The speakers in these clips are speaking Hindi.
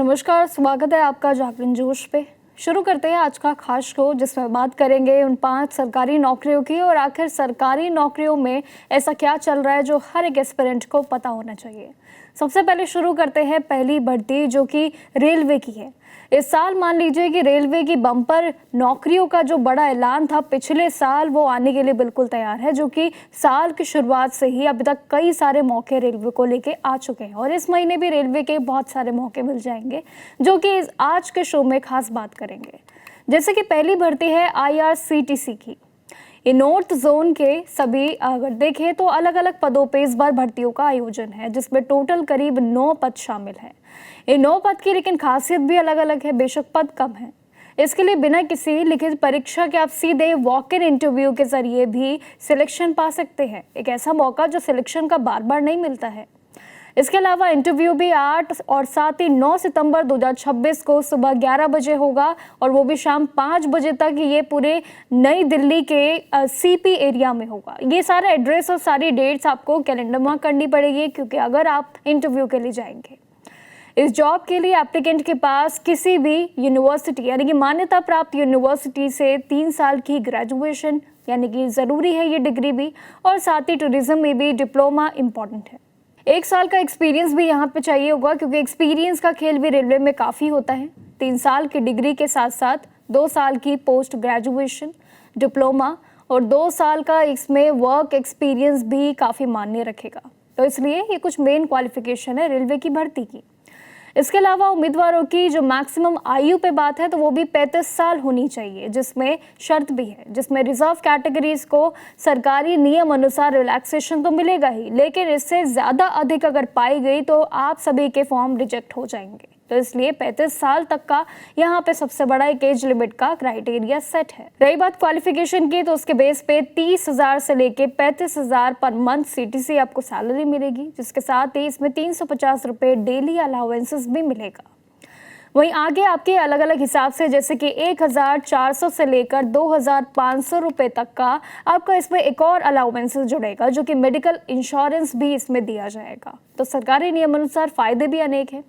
नमस्कार, स्वागत है आपका जागरण जोश पे। शुरू करते हैं आज का खास शो, जिसमें बात करेंगे उन 5 सरकारी नौकरियों की और आखिर सरकारी नौकरियों में ऐसा क्या चल रहा है जो हर एक एस्पिरेंट को पता होना चाहिए। सबसे पहले शुरू करते हैं पहली भर्ती, जो कि रेलवे की है। इस साल मान लीजिए कि रेलवे की बम्पर नौकरियों का जो बड़ा ऐलान था पिछले साल, वो आने के लिए बिल्कुल तैयार है, जो कि साल की शुरुआत से ही अभी तक कई सारे मौके रेलवे को लेके आ चुके हैं और इस महीने भी रेलवे के बहुत सारे मौके मिल जाएंगे, जो कि आज के शो में खास बात करेंगे। जैसे कि पहली भर्ती है IRCTC की। ये नॉर्थ जोन के सभी अगर देखें तो अलग अलग पदों पे इस बार भर्तियों का आयोजन है, जिसमें टोटल करीब 9 पद शामिल हैं। ये 9 पद की लेकिन खासियत भी अलग अलग है, बेशक पद कम है। इसके लिए बिना किसी लिखित परीक्षा के आप सीधे वॉक इन इंटरव्यू के जरिए भी सिलेक्शन पा सकते हैं। एक ऐसा मौका जो सिलेक्शन का बार बार नहीं मिलता है। इसके अलावा इंटरव्यू भी 8 और साथ ही 9 सितंबर 2026 को सुबह 11 बजे होगा और वो भी शाम 5 बजे तक। ये पूरे नई दिल्ली के CP एरिया में होगा। ये सारा एड्रेस और सारी डेट्स आपको कैलेंडर मार्क करनी पड़ेगी, क्योंकि अगर आप इंटरव्यू के लिए जाएंगे। इस जॉब के लिए एप्लीकेंट के पास किसी भी यूनिवर्सिटी यानी कि मान्यता प्राप्त यूनिवर्सिटी से 3 साल की ग्रेजुएशन यानी कि ज़रूरी है ये डिग्री भी, और साथ ही टूरिज्म में भी डिप्लोमा इम्पॉर्टेंट है। 1 साल का एक्सपीरियंस भी यहाँ पे चाहिए होगा, क्योंकि एक्सपीरियंस का खेल भी रेलवे में काफ़ी होता है। 3 साल की डिग्री के साथ साथ 2 साल की पोस्ट ग्रेजुएशन डिप्लोमा और 2 साल का इसमें वर्क एक्सपीरियंस भी काफ़ी मायने रखेगा। तो इसलिए ये कुछ मेन क्वालिफिकेशन है रेलवे की भर्ती की। इसके अलावा उम्मीदवारों की जो मैक्सिमम आयु पे बात है तो वो भी 35 साल होनी चाहिए, जिसमें शर्त भी है, जिसमें रिजर्व कैटेगरीज को सरकारी नियम अनुसार रिलैक्सेशन तो मिलेगा ही, लेकिन इससे ज़्यादा अधिक अगर पाई गई तो आप सभी के फॉर्म रिजेक्ट हो जाएंगे। तो इसलिए 35 साल तक का यहाँ पे सबसे बड़ा एक एज लिमिट का क्राइटेरिया सेट है। रही बात क्वालिफिकेशन की, तो उसके बेस पे 30,000 से लेके 35,000 पर मंथ CTC आपको सैलरी मिलेगी, जिसके साथ ही इसमें 350 रुपये डेली अलाउंसेस भी मिलेगा। वहीं आगे आपके अलग अलग हिसाब से, जैसे कि 1,400 से लेकर 2,500 रुपये तक का आपका इसमें एक और अलाउंसेस जुड़ेगा, जो कि मेडिकल इंश्योरेंस भी इसमें दिया जाएगा। तो सरकारी नियम अनुसार फायदे भी अनेक हैं।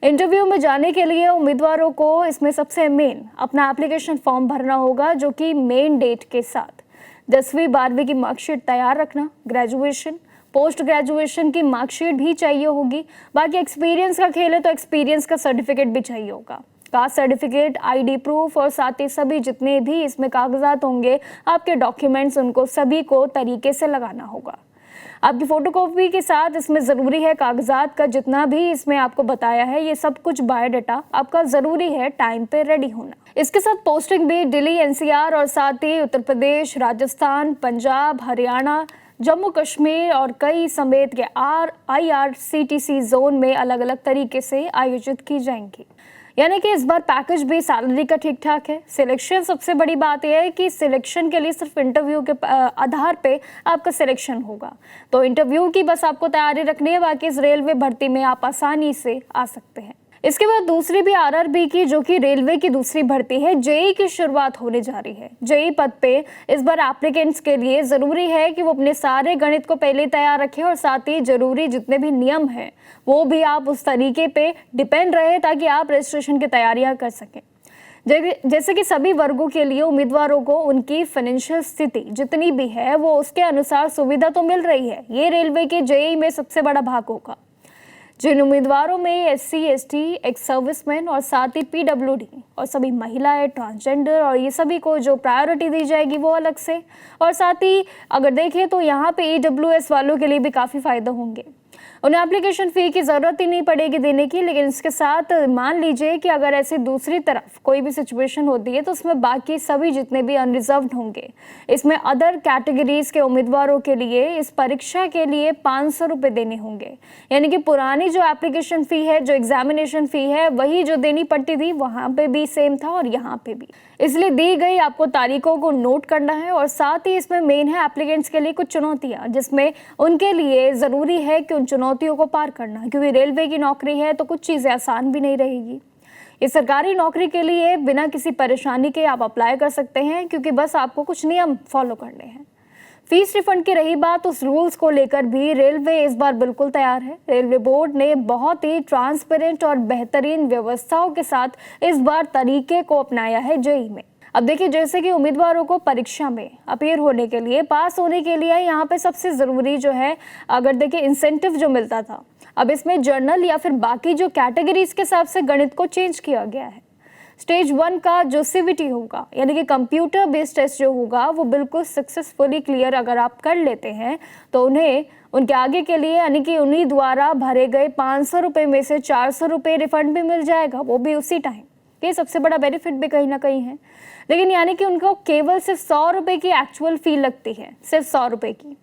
इंटरव्यू में जाने के लिए उम्मीदवारों को इसमें सबसे मेन अपना एप्लीकेशन फॉर्म भरना होगा, जो कि मेन डेट के साथ 10वीं 12वीं की मार्कशीट तैयार रखना, ग्रेजुएशन पोस्ट ग्रेजुएशन की मार्कशीट भी चाहिए होगी। बाकी एक्सपीरियंस का खेल है तो एक्सपीरियंस का सर्टिफिकेट भी चाहिए होगा, कास्ट सर्टिफिकेट, ID प्रूफ और साथ ही सभी जितने भी इसमें कागजात होंगे आपके डॉक्यूमेंट्स, उनको सभी को तरीके से लगाना होगा। आपकी फोटोकॉपी के साथ इसमें ज़रूरी है कागजात का जितना भी इसमें आपको बताया है, ये सब कुछ बायोडाटा आपका ज़रूरी है टाइम पे रेडी होना। इसके साथ पोस्टिंग भी दिल्ली NCR और साथ ही उत्तर प्रदेश, राजस्थान, पंजाब, हरियाणा, जम्मू कश्मीर और कई समेत के IRCTC जोन में अलग अलग तरीके से आयोजित की जाएंगी। यानी कि इस बार पैकेज भी सैलरी का ठीक ठाक है। सिलेक्शन, सबसे बड़ी बात यह है कि सिलेक्शन के लिए सिर्फ इंटरव्यू के आधार पे आपका सिलेक्शन होगा। तो इंटरव्यू की बस आपको तैयारी रखनी है, बाकी इस रेलवे भर्ती में आप आसानी से आ सकते हैं। इसके बाद दूसरी भी RRB की, जो कि रेलवे की दूसरी भर्ती है। JEE की शुरुआत होने जा रही है। JEE पद पे इस बार एप्लीकेंट्स के लिए ज़रूरी है कि वो अपने सारे गणित को पहले तैयार रखें और साथ ही जरूरी जितने भी नियम हैं वो भी आप उस तरीके पे डिपेंड रहे, ताकि आप रजिस्ट्रेशन की तैयारियां कर सकें। जैसे कि सभी वर्गों के लिए उम्मीदवारों को उनकी फाइनेंशियल स्थिति जितनी भी है वो उसके अनुसार सुविधा तो मिल रही है। ये रेलवे के JEE में सबसे बड़ा भाग होगा। जिन उम्मीदवारों में SC ST, एक्स सर्विसमैन और साथ ही PWD और सभी महिलाएं, ट्रांसजेंडर और ये सभी को जो प्रायोरिटी दी जाएगी वो अलग से, और साथ ही अगर देखें तो यहाँ पे EWS वालों के लिए भी काफ़ी फायदे होंगे। उन्हें एप्लीकेशन फ़ी की ज़रूरत ही नहीं पड़ेगी देने की, लेकिन इसके साथ मान लीजिए कि अगर ऐसे दूसरी तरफ कोई भी सिचुएशन होती है तो उसमें बाकी सभी जितने भी अनरिजर्व्ड होंगे, इसमें अदर कैटेगरीज के उम्मीदवारों के लिए इस परीक्षा के लिए 500 रुपये देने होंगे। यानी कि पुरानी जो एप्लीकेशन फ़ी है, जो एग्जामिनेशन फ़ी है, वही जो देनी पड़ती थी वहाँ पे भी सेम था और यहाँ पे भी। इसलिए दी गई आपको तारीखों को नोट करना है और साथ ही इसमें मेन है एप्लीकेंट्स के लिए कुछ चुनौतियाँ, जिसमें उनके लिए ज़रूरी है कि उन चुनौतियों को पार करना, क्योंकि रेलवे की नौकरी है तो कुछ चीज़ें आसान भी नहीं रहेगी। इस सरकारी नौकरी के लिए बिना किसी परेशानी के आप अप्लाई कर सकते हैं, क्योंकि बस आपको कुछ नियम फॉलो करने हैं। फीस रिफंड की रही बात, उस रूल्स को लेकर भी रेलवे इस बार बिल्कुल तैयार है। रेलवे बोर्ड ने बहुत ही ट्रांसपेरेंट और बेहतरीन व्यवस्थाओं के साथ इस बार तरीके को अपनाया है जेईई में। अब देखिए, जैसे कि उम्मीदवारों को परीक्षा में अपीयर होने के लिए, पास होने के लिए यहाँ पे सबसे ज़रूरी जो है, अगर देखिए इंसेंटिव जो मिलता था, अब इसमें जर्नल या फिर बाकी जो कैटेगरीज के हिसाब से गणित को चेंज किया गया है। स्टेज 1 का जो सीवीटी होगा, यानी कि कंप्यूटर बेस्ड टेस्ट जो होगा, वो बिल्कुल सक्सेसफुली क्लियर अगर आप कर लेते हैं तो उन्हें उनके आगे के लिए, यानी कि उन्हीं द्वारा भरे गए 500 रुपये में से 400 रुपये रिफंड भी मिल जाएगा, वो भी उसी टाइम। ये सबसे बड़ा बेनिफिट भी कहीं ना कहीं है। लेकिन यानी कि उनको केवल सिर्फ 100 रुपये की एक्चुअल फी लगती है, सिर्फ 100 रुपये की।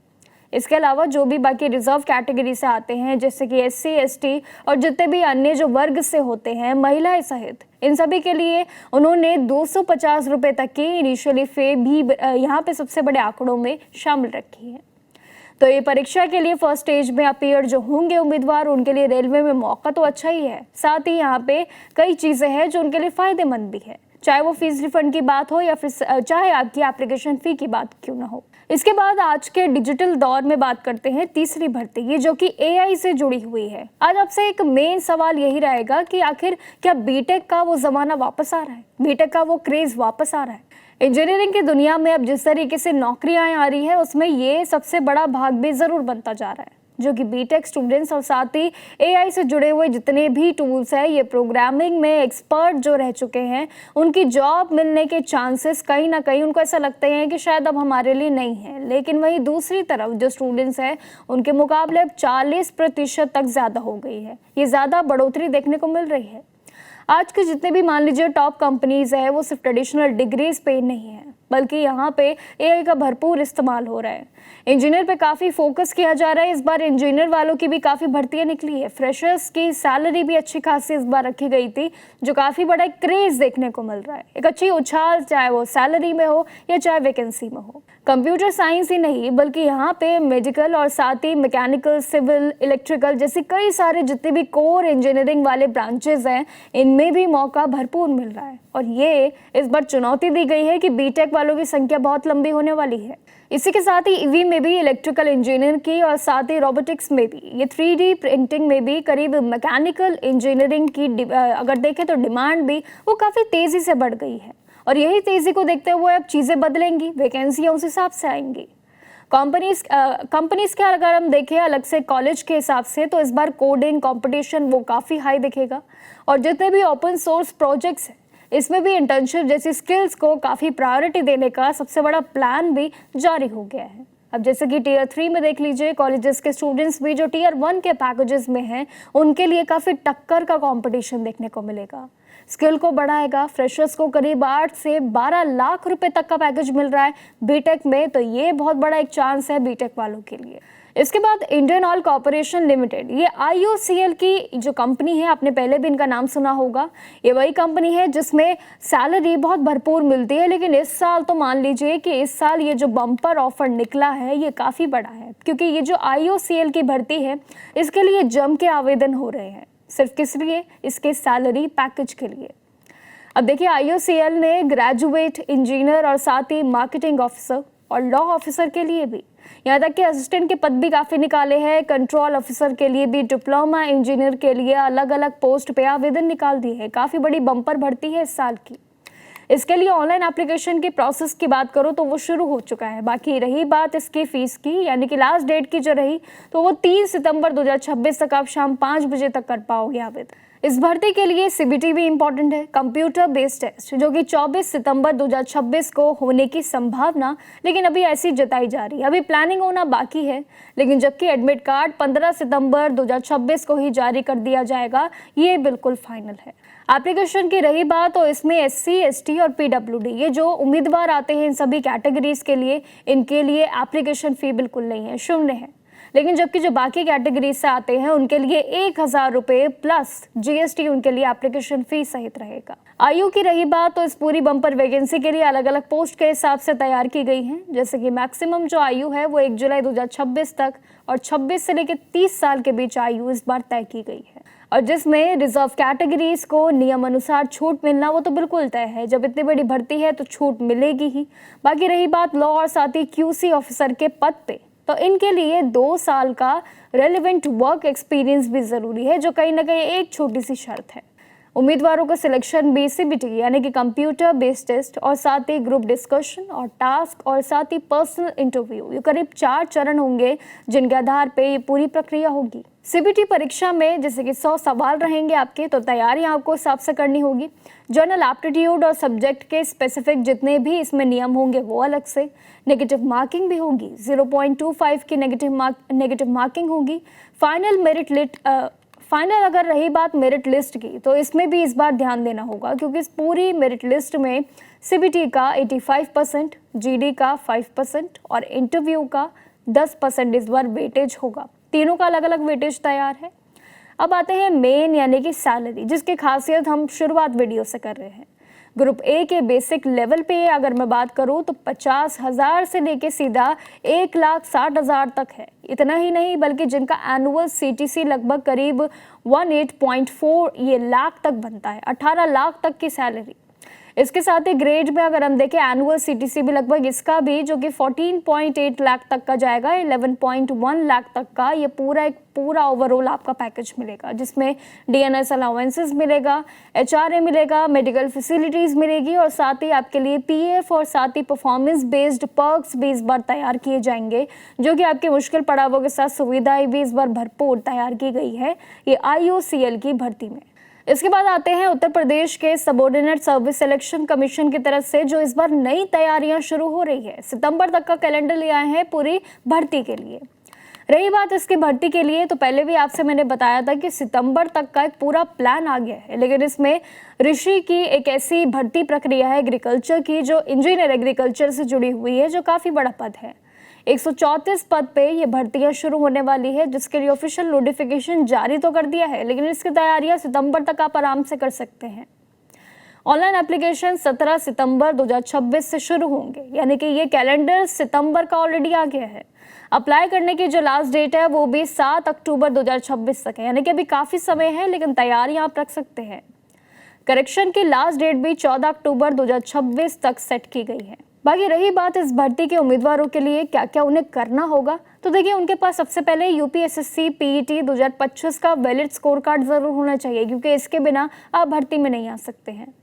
इसके अलावा जो भी बाकी रिजर्व कैटेगरी से आते हैं, जैसे कि एससी, एसटी और जितने भी अन्य जो वर्ग से होते हैं, महिलाएं सहित, इन सभी के लिए उन्होंने 250 रुपये तक की इनिशियली फी भी यहाँ पे सबसे बड़े आंकड़ों में शामिल रखी है। तो ये परीक्षा के लिए फर्स्ट स्टेज में अपीयर जो होंगे उम्मीदवार, उनके लिए रेलवे में मौका तो अच्छा ही है, साथ ही यहाँ पे कई चीज़ें हैं जो उनके लिए फ़ायदेमंद भी है, चाहे वो फीस रिफंड की बात हो या फिर चाहे आपकी एप्लीकेशन फ़ी की बात क्यों ना हो। इसके बाद आज के डिजिटल दौर में बात करते हैं तीसरी भर्ती की, जो कि एआई से जुड़ी हुई है। आज आपसे एक मेन सवाल यही रहेगा कि आखिर क्या बीटेक का वो ज़माना वापस आ रहा है, बीटेक का वो क्रेज़ वापस आ रहा है। इंजीनियरिंग की दुनिया में अब जिस तरीके से नौकरियां आ रही है, उसमें ये सबसे बड़ा भाग भी ज़रूर बनता जा रहा है, जो कि बीटेक स्टूडेंट्स और साथ ही एआई से जुड़े हुए जितने भी टूल्स हैं, ये प्रोग्रामिंग में एक्सपर्ट जो रह चुके हैं, उनकी जॉब मिलने के चांसेस कहीं ना कहीं उनको ऐसा लगते हैं कि शायद अब हमारे लिए नहीं है। लेकिन वहीं दूसरी तरफ जो स्टूडेंट्स हैं, उनके मुकाबले अब 40% तक ज़्यादा हो गई है, ये ज़्यादा बढ़ोतरी देखने को मिल रही है। आज के जितने भी मान लीजिए टॉप कंपनीज है, वो सिर्फ ट्रेडिशनल डिग्रीज पे नहीं है, बल्कि यहाँ पे एआई का भरपूर इस्तेमाल हो रहा है। इंजीनियर पे काफ़ी फोकस किया जा रहा है। इस बार इंजीनियर वालों की भी काफ़ी भर्तियां निकली है। फ्रेशर्स की सैलरी भी अच्छी खासी इस बार रखी गई थी, जो काफ़ी बड़ा एक क्रेज देखने को मिल रहा है, एक अच्छी उछाल, चाहे वो सैलरी में हो या चाहे वैकेंसी में हो। कंप्यूटर साइंस ही नहीं, बल्कि यहाँ पे मेडिकल और साथ ही मैकेनिकल, सिविल, इलेक्ट्रिकल जैसे कई सारे जितने भी कोर इंजीनियरिंग वाले ब्रांचेज हैं, इनमें भी मौका भरपूर मिल रहा है। और ये इस बार चुनौती दी गई है कि बीटेक वालों की संख्या बहुत लंबी होने वाली है। इसी के साथ ही ईवी में भी, इलेक्ट्रिकल इंजीनियरिंग की और साथ ही रोबोटिक्स में भी, ये 3D प्रिंटिंग में भी, करीब मैकेनिकल इंजीनियरिंग की अगर देखें तो डिमांड भी वो काफ़ी तेज़ी से बढ़ गई है। और यही तेज़ी को देखते हुए अब चीज़ें बदलेंगी, वैकेंसियाँ उस हिसाब से आएंगी। कंपनीज के अगर हम देखें अलग से कॉलेज के हिसाब से, तो इस बार कोडिंग कंपटीशन वो काफ़ी हाई दिखेगा। और जितने भी ओपन सोर्स प्रोजेक्ट्स हैं, इसमें भी इंटर्नशिप जैसी स्किल्स को काफ़ी प्रायोरिटी देने का सबसे बड़ा प्लान भी जारी हो गया है। अब जैसे कि टियर 3 में देख लीजिए, कॉलेजेस के स्टूडेंट्स भी जो टियर 1 के पैकेजेस में हैं, उनके लिए काफ़ी टक्कर का कंपटीशन देखने को मिलेगा। स्किल को बढ़ाएगा। फ्रेशर्स को करीब 8 से 12 लाख रुपए तक का पैकेज मिल रहा है बीटेक में, तो ये बहुत बड़ा एक चांस है बीटेक वालों के लिए। इसके बाद इंडियन ऑयल कॉर्पोरेशन लिमिटेड, ये IOCL की जो कंपनी है, आपने पहले भी इनका नाम सुना होगा। ये वही कंपनी है जिसमें सैलरी बहुत भरपूर मिलती है, लेकिन इस साल तो मान लीजिए कि इस साल ये जो बम्पर ऑफर निकला है, ये काफ़ी बड़ा है, क्योंकि ये जो IOCL की भर्ती है, इसके लिए जम के आवेदन हो रहे हैं। सिर्फ किस लिए? इसके सैलरी पैकेज के लिए। अब देखिए, IOCL ने ग्रेजुएट इंजीनियर और साथ ही मार्केटिंग ऑफिसर और लॉ ऑफिसर के लिए भी, यहाँ तक कि असिस्टेंट के पद भी काफ़ी निकाले हैं। कंट्रोल ऑफिसर के लिए भी, डिप्लोमा इंजीनियर के लिए अलग अलग पोस्ट पे आवेदन निकाल दिए हैं। काफ़ी बड़ी बम्पर भर्ती है इस साल की। इसके लिए ऑनलाइन एप्लीकेशन की प्रोसेस की बात करो तो वो शुरू हो चुका है। बाकी रही बात इसकी फीस की, यानी कि लास्ट डेट की जो रही, तो वो 3 सितंबर 2026 तक आप शाम 5 बजे तक कर पाओगे आवेदन। इस भर्ती के लिए CBT भी इम्पॉर्टेंट है, कंप्यूटर बेस्ड टेस्ट, जो कि 24 सितंबर 2026 को होने की संभावना, लेकिन अभी ऐसी जताई जा रही है। अभी प्लानिंग होना बाकी है, लेकिन जबकि एडमिट कार्ड 15 सितंबर 2026 को ही जारी कर दिया जाएगा, ये बिल्कुल फाइनल है। एप्लीकेशन की रही बात, तो इसमें SC, ST और PWD, ये जो उम्मीदवार आते हैं इन सभी कैटेगरीज के लिए, इनके लिए एप्लीकेशन फ़ी बिल्कुल नहीं है, शून्य है। लेकिन जबकि जो बाकी कैटेगरी से आते हैं उनके लिए 1,000 रुपये प्लस GST उनके लिए एप्लीकेशन फीस सहित रहेगा। आयु की रही बात तो इस पूरी बम्पर वैकेंसी के लिए अलग अलग पोस्ट के हिसाब से तैयार की गई है। जैसे कि मैक्सिमम जो आयु है वो 1 जुलाई 2026 तक और 26 से लेकर 30 साल के बीच आयु इस बार तय की गई है। और जिसमें रिजर्व कैटेगरीज को नियम अनुसार छूट मिलना वो तो बिल्कुल तय है, जब इतनी बड़ी भर्ती है तो छूट मिलेगी ही। बाकी रही बात लॉ और साथ ही QC ऑफिसर के पद पे, तो इनके लिए 2 साल का रेलिवेंट वर्क एक्सपीरियंस भी जरूरी है, जो कहीं ना कहीं एक छोटी सी शर्त है। उम्मीदवारों का सिलेक्शन BCBT यानी कि कंप्यूटर बेस्ड टेस्ट और साथ ही ग्रुप डिस्कशन और टास्क और साथ ही पर्सनल इंटरव्यू, ये करीब 4 चरण होंगे जिनके आधार पे ये पूरी प्रक्रिया होगी। CBT परीक्षा में जैसे कि 100 सवाल रहेंगे आपके, तो तैयारी आपको हिसाब से करनी होगी। जनरल एप्टीट्यूड और सब्जेक्ट के स्पेसिफिक जितने भी इसमें नियम होंगे वो अलग से। नेगेटिव मार्किंग भी होगी, 0.25 की नेगेटिव मार्किंग होगी। फाइनल अगर रही बात मेरिट लिस्ट की, तो इसमें भी इस बार ध्यान देना होगा, क्योंकि इस पूरी मेरिट लिस्ट में CBT का 85%, GD का 5% और इंटरव्यू का 10% इस बार वेटेज होगा। तीनों का अलग अलग वेटेज तैयार है। अब आते हैं मेन यानी कि सैलरी, जिसकी खासियत हम शुरुआत वीडियो से कर रहे हैं। ग्रुप A के बेसिक लेवल पे अगर मैं बात करूं तो 50,000 से लेके सीधा 1,60,000 तक है। इतना ही नहीं बल्कि जिनका एनुअल CTC लगभग करीब 18.4 ये लाख तक बनता है, 18 लाख तक की सैलरी। इसके साथ ही ग्रेड में अगर हम देखें एनुअल CTC भी लगभग इसका भी जो कि 14.8 लाख तक का जाएगा, 11.1 लाख तक का ये पूरा ओवरऑल आपका पैकेज मिलेगा, जिसमें DNS अलाउंसेस मिलेगा, HRA मिलेगा, मेडिकल फैसिलिटीज मिलेगी और साथ ही आपके लिए PF और साथ ही परफॉर्मेंस बेस्ड पर्क्स भी इस बार तैयार किए जाएंगे, जो कि आपके मुश्किल पड़ावों के साथ सुविधाएं भी इस बार भरपूर तैयार की गई है ये IOCL की भर्ती में। इसके बाद आते हैं उत्तर प्रदेश के सबऑर्डिनेट सर्विस सिलेक्शन कमीशन की तरफ से जो इस बार नई तैयारियां शुरू हो रही है। सितंबर तक का कैलेंडर ले आए हैं पूरी भर्ती के लिए। रही बात इसकी भर्ती के लिए, तो पहले भी आपसे मैंने बताया था कि सितंबर तक का एक पूरा प्लान आ गया है, लेकिन इसमें ऋषि की एक ऐसी भर्ती प्रक्रिया है एग्रीकल्चर की, जो इंजीनियर एग्रीकल्चर से जुड़ी हुई है, जो काफी बड़ा पद है। 134 पद पे ये भर्तियां शुरू होने वाली है, जिसके लिए ऑफिशियल नोटिफिकेशन जारी तो कर दिया है, लेकिन इसकी तैयारियां सितंबर तक आप आराम से कर सकते हैं। ऑनलाइन एप्लीकेशन 17 सितंबर 2026 से शुरू होंगे, यानी कि ये कैलेंडर सितंबर का ऑलरेडी आ गया है। अप्लाई करने की जो लास्ट डेट है वो भी 7 अक्टूबर 2026 तक है, यानी कि अभी काफी समय है, लेकिन तैयारियां आप रख सकते हैं। करेक्शन की लास्ट डेट भी 14 अक्टूबर 2026 तक सेट की गई है। बाकी रही बात इस भर्ती के उम्मीदवारों के लिए क्या क्या उन्हें करना होगा, तो देखिए उनके पास सबसे पहले UPSSC PET 2025 का वैलिड स्कोर कार्ड जरूर होना चाहिए, क्योंकि इसके बिना आप भर्ती में नहीं आ सकते हैं।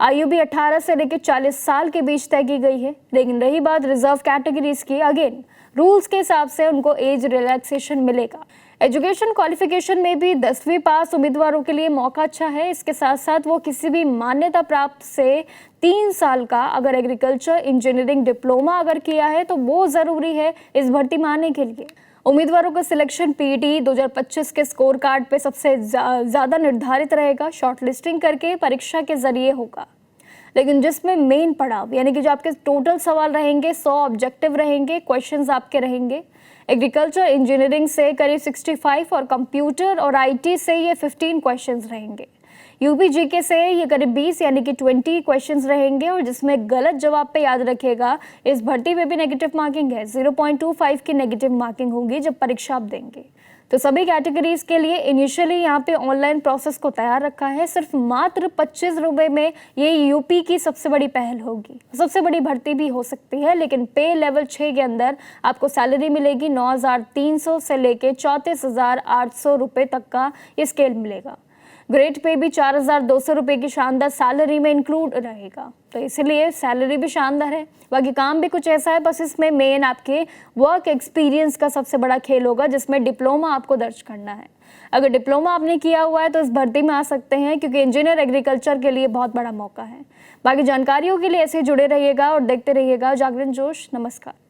आयु भी 18 से लेकर 40 साल के बीच तय की गई है। लेकिन रही बात रिजर्व कैटेगरीज की, अगेन रूल्स के हिसाब से उनको एज रिलैक्सेशन मिलेगा। एजुकेशन क्वालिफिकेशन में भी 10वीं पास उम्मीदवारों के लिए मौका अच्छा है। इसके साथ साथ वो किसी भी मान्यता प्राप्त से 3 साल का अगर एग्रीकल्चर इंजीनियरिंग डिप्लोमा अगर किया है तो वो जरूरी है इस भर्ती में आने के लिए। उम्मीदवारों का सिलेक्शन PET 2025 के स्कोर कार्ड पे सबसे ज्यादा निर्धारित रहेगा, शॉर्टलिस्टिंग करके परीक्षा के जरिए होगा। लेकिन जिसमें मेन पड़ाव यानी कि जो आपके टोटल सवाल रहेंगे 100 ऑब्जेक्टिव रहेंगे, क्वेश्चंस आपके रहेंगे। एग्रीकल्चर इंजीनियरिंग से करीब 65 और कंप्यूटर और IT से ये 15 क्वेश्चंस रहेंगे। UPGK से ये करीब 20 यानी कि 20 क्वेश्चंस रहेंगे और जिसमें गलत जवाब पे याद रखिएगा इस भर्ती में भी नेगेटिव मार्किंग है, 0.25 की नेगेटिव मार्किंग होगी जब परीक्षा आप देंगे। तो सभी कैटेगरीज के लिए इनिशियली यहाँ पे ऑनलाइन प्रोसेस को तैयार रखा है। सिर्फ मात्र 25 रुपए में ये UP की सबसे बड़ी पहल होगी। सबसे बड़ी भर्ती भी हो सकती है, लेकिन पे लेवल 6 के अंदर आपको सैलरी मिलेगी 9,300 से लेके 34,800 रुपए तक का ये स्केल मिलेगा। ग्रेड पे भी 4,200 रुपए की शानदार सैलरी में इंक्लूड रहेगा, तो इसलिए सैलरी भी शानदार है। बाकी काम भी कुछ ऐसा है, बस इसमें मेन आपके वर्क एक्सपीरियंस का सबसे बड़ा खेल होगा, जिसमें डिप्लोमा आपको दर्ज करना है। अगर डिप्लोमा आपने किया हुआ है तो इस भर्ती में आ सकते हैं, क्योंकि इंजीनियर एग्रीकल्चर के लिए बहुत बड़ा मौका है। बाकी जानकारियों के लिए ऐसे जुड़े रहिएगा और देखते रहिएगा जागरण जोश। नमस्कार।